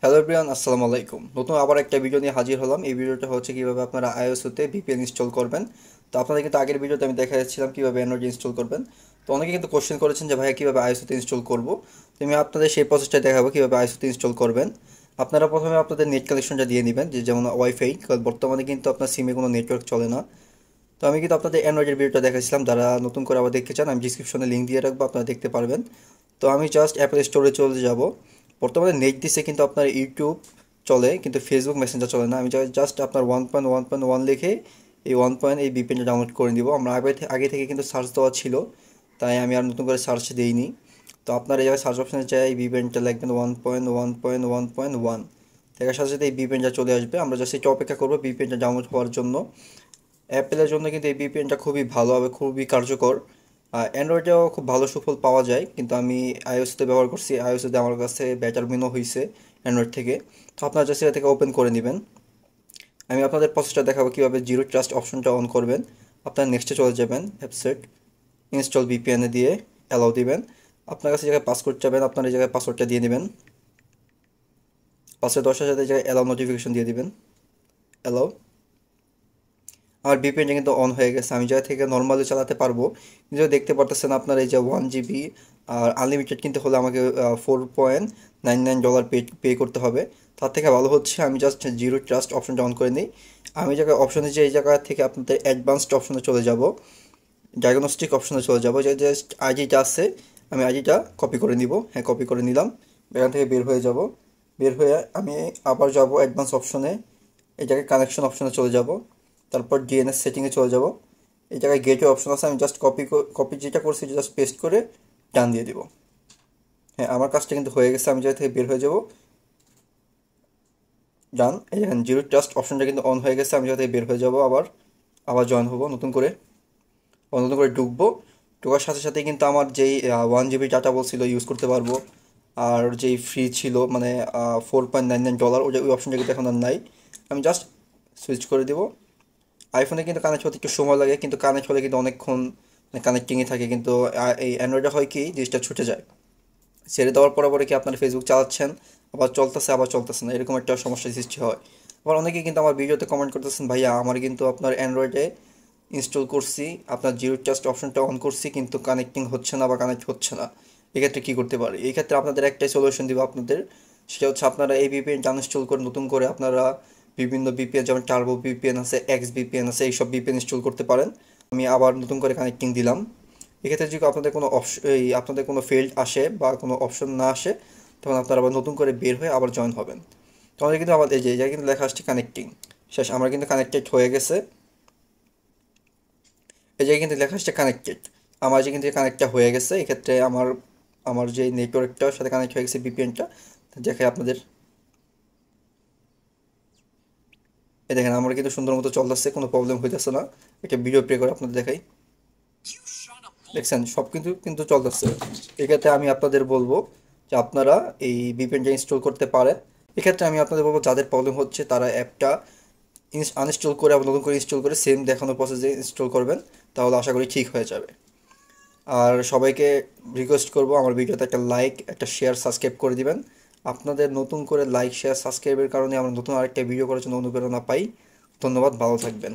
Hello everyone, আসসালামু আলাইকুম। নতুন আবার একটা ভিডিও নিয়ে হাজির হলাম। এই ভিডিওটা হচ্ছে কিভাবে আপনারা আইওএসতে ভিপিএন ইনস্টল করবেন। তো আপনাদের কিন্তু আগের ভিডিওতে আমি দেখাচ্ছিলাম কিভাবে অ্যান্ড্রয়েড ইনস্টল করবেন। তো অনেকে কিন্তু কোশ্চেন করেছেন যে ভাইয়া কীভাবে আইওএসতে ইনস্টল করব। তো আমি আপনাদের সেই প্রসেসটা দেখাবো কীভাবে আইওএসতে ইনস্টল করবেন। আপনারা প্রথমে আপনাদের নেট কানেকশনটা দিয়ে নেবেন, যে যেমন ওয়াইফাই, কারণ বর্তমানে কিন্তু আপনার সিমে কোনো নেটওয়ার্ক চলে না। তো আমি কিন্তু আপনাদের অ্যান্ড্রয়েডের ভিডিওটা দেখাচ্ছিলাম, যারা নতুন করে আবার দেখতে চান আমি ডিসক্রিপশনে লিঙ্ক দিয়ে রাখবো, আপনারা দেখতে পারবেন। তো আমি জাস্ট অ্যাপেল স্টোরে চলে যাব। বর্তমানে নেট দিছে কিন্তু আপনার ইউটিউব চলে, কিন্তু ফেসবুক মেসেঞ্জার চলে না। আমি জাস্ট আপনার 1.1.1 লিখে এই 1 এই ভিপিএনটা ডাউনলোড করে দিব। আমরা আগে থেকে কিন্তু সার্চ দেওয়া ছিল, তাই আমি আর নতুন করে সার্চ দিইনি। তো আপনার এই জায়গায় সার্চ অপশানে চাই এই ভিপিএনটা লিখবেন 1.1.1.1, দেখার সাথে সাথে এই ভিপিএনটা চলে আসবে। আমরা জাস্ট একটু অপেক্ষা করবো ভিপিএনটা ডাউনলোড হওয়ার জন্য। অ্যাপেলের জন্য কিন্তু এই ভিপিএনটা খুবই ভালো হবে, খুবই কার্যকর। অ্যান্ড্রয়েডেও খুব ভালো সুফল পাওয়া যায়, কিন্তু আমি আইওএসতে ব্যবহার করছি। আইওএসতে আমার কাছে বেটার মনে হয়েছে অ্যান্ড্রয়েড থেকে। তো আপনারা জাস্ট এটা থেকে ওপেন করে নেবেন। আমি আপনাদের প্রসেসটা দেখাবো কীভাবে জিরো ট্রাস্ট অপশনটা অন করবেন। আপনারা নেক্সটে চলে যাবেন, অ্যাপসেট ইনস্টল ভিপিএনে দিয়ে অ্যালাউ দিবেন। আপনার কাছে জায়গায় পাসওয়ার্ড চাবেন, আপনার এই জায়গায় পাসওয়ার্ডটা দিয়ে দিবেন। পাসওয়ার্ড দশটার সাথে জায়গায় অ্যালাউ নোটিফিকেশন দিয়ে দিবেন, অ্যালাউ। আমার ভিপিএনটা কিন্তু অন হয়ে গেছে, আমি জায়গা থেকে নর্মালি চালাতে পারবো। কিন্তু দেখতে পারতেছেন আপনার এই যে 1 জিবি আর আনলিমিটেড কিন্তু হলে আমাকে $4.99 পে করতে হবে। তার থেকে ভালো হচ্ছে আমি জাস্ট জিরো ট্রাস্ট অপশনটা অন করে নিই। আমি জায়গায় অপশনে যে এই জায়গা থেকে আপনাদের অ্যাডভান্সড অপশনে চলে যাব, ডায়াগনস্টিক অপশনে চলে যাব। যে জাস্ট আইডিটা আছে, আমি আইডিটা কপি করে নিব। হ্যাঁ, কপি করে নিলাম। এখান থেকে বের হয়ে যাব। বের হয়ে আমি আবার যাব অ্যাডভান্স অপশনে। এই জায়গায় কানেকশন অপশনে চলে যাব, তারপর ডিএনএস সেটিংয়ে চলে যাব। এই জায়গায় গেটওয়ে অপশন আছে, আমি জাস্ট কপি যেটা করছি জাস্ট পেস্ট করে ডান দিয়ে দিব। হ্যাঁ, আমার কাজটা কিন্তু হয়ে গেছে। আমি জায়গা থেকে বের হয়ে যাব, ডান। এই দেখেন জিরো ট্রাস্ট অপশনটা কিন্তু অন হয়ে গেছে। আমি জায়গা থেকে বের হয়ে যাব, আবার আবার জয়েন হবো নতুন করে। নতুন করে ঢুকবো। ঢোকার সাথে সাথেই কিন্তু আমার যেই 1 জিবি ডাটা বলছিল ইউজ করতে পারবো, আর যেই ফ্রি ছিল মানে $4.99, ওই অপশনটা কিন্তু এখন আর নাই। আমি জাস্ট সুইচ করে দিব। আইফোনে কিন্তু কানেক্ট হতে একটু সময় লাগে, কিন্তু কানেক্ট হলে কিন্তু অনেকক্ষণ কানেক্টিংয়ে থাকে। কিন্তু এই অ্যান্ড্রয়েডে হয় কি, জিনিসটা ছুটে যায়। ছেড়ে দেওয়ার পরে পরে কি আপনার ফেসবুক চালাচ্ছেন, আবার চলতেছে আবার চলতেছে না, এরকম একটা সমস্যার সৃষ্টি হয়। আবার অনেকেই কিন্তু আমার ভিডিওতে কমেন্ট করতেছেন, ভাইয়া আমার কিন্তু আপনার অ্যান্ড্রয়েডে ইনস্টল করছি, আপনার জিরো ট্রাস্ট অপশনটা অন করছি, কিন্তু কানেক্টিং হচ্ছে না বা কানেক্ট হচ্ছে না। এক্ষেত্রে কী করতে পারি? এই ক্ষেত্রে আপনাদের একটাই সলিউশন দিব আপনাদের, সেটা হচ্ছে আপনারা এই ভিপিএনটা আনইনস্টল করে নতুন করে আপনারা বিভিন্ন ভিপিএন, যেমন টার্বো ভিপিএন আছে, এক্স ভিপিএন আছে, এইসব ভিপিএন ইনস্টল করতে পারেন। আমি আবার নতুন করে কানেক্টিং দিলাম। এক্ষেত্রে যদি আপনাদের কোনো আপনাদের কোনো ফেল্ড আসে বা কোনো অপশন না আসে, তখন আপনারা আবার নতুন করে বের হয়ে আবার জয়েন হবেন। তখন কিন্তু আমাদের এই যে জায়গায় কিন্তু লেখা আসছে কানেক্টিং শেষ, আমার কিন্তু কানেক্টেড হয়ে গেছে। এই জায়গায় কিন্তু লেখা আসছে কানেক্টেড, আমার যে কিন্তু কানেক্টটা হয়ে গেছে। এক্ষেত্রে আমার আমার যে নেটওয়ার্কটার সাথে কানেক্ট হয়ে গেছে ভিপিএনটা, দেখাই আপনাদের। এই দেখেন আমার কিন্তু সুন্দর মতো চলতেছে, কোনো প্রবলেম হইতেছে না। একটা ভিডিও প্লে করে আপনাদের দেখাই। দেখছেন সব কিন্তু কিন্তু চলতেছে। এক্ষেত্রে আমি আপনাদের বলবো যে আপনারা এই ভিপিএনটা ইনস্টল করতে পারেন। এক্ষেত্রে আমি আপনাদের বলবো যাদের প্রবলেম হচ্ছে তারা অ্যাপটা আনইনস্টল করে আবার নতুন করে ইনস্টল করে সেম দেখানোর প্রসেসে ইনস্টল করবেন, তাহলে আশা করি ঠিক হয়ে যাবে। আর সবাইকে রিকোয়েস্ট করব আমার ভিডিওতে একটা লাইক, একটা শেয়ার, সাবস্ক্রাইব করে দিবেন। আপনাদের নতুন করে লাইক, শেয়ার, সাবস্ক্রাইবের কারণে আমরা নতুন আরেকটা ভিডিও করার জন্য অনুপ্রেরণা পাই। ধন্যবাদ, ভালো থাকবেন।